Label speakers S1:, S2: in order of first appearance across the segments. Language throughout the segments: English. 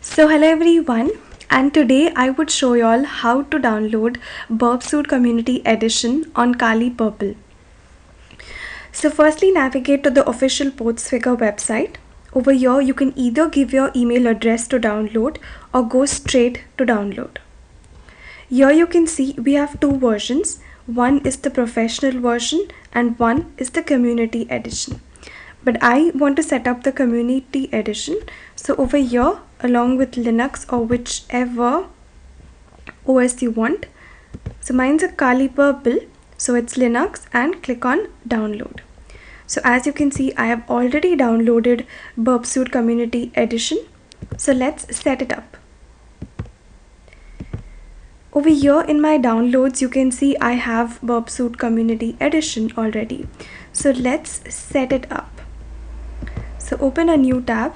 S1: So hello everyone, and today I would show you all how to download BurpSuite Community Edition on Kali Purple. So firstly, navigate to the official Portsfigure website. Over here you can either give your email address to download or go straight to download. Here you can see we have two versions. One is the professional version and one is the community edition. But I want to set up the community edition. So over here, along with Linux or whichever OS you want. So mine's a Kali Purple, so it's Linux, and click on download. So as you can see, I have already downloaded BurpSuite Community Edition. So let's set it up. Over here in my downloads, you can see I have BurpSuite Community Edition already. So let's set it up. So open a new tab.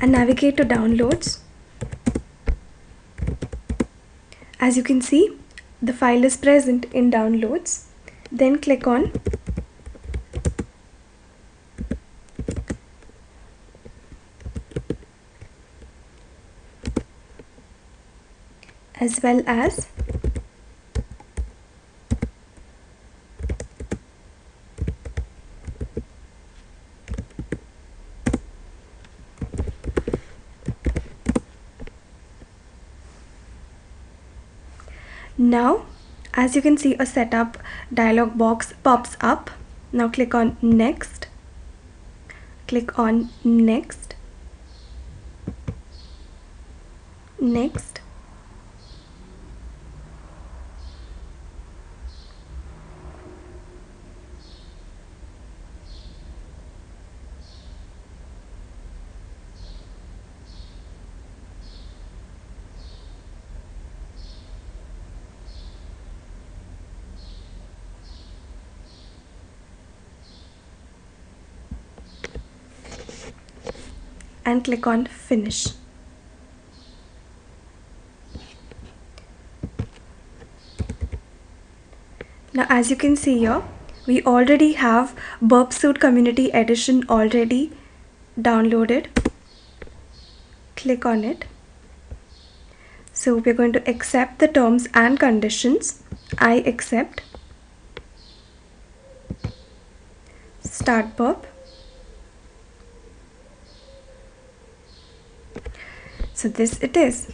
S1: And navigate to downloads. As you can see, the file is present in downloads. Then click on as well as now, as you can see, a setup dialog box pops up. Now click on next, click on next, next, and click on finish. Now as you can see here, we already have BurpSuite Community Edition already downloaded. Click on it. So we're going to accept the terms and conditions. I accept. Start Burp. So this it is.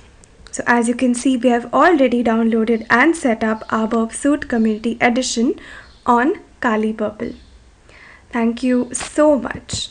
S1: So as you can see, we have already downloaded and set up our BurpSuite Community Edition on Kali Purple. Thank you so much.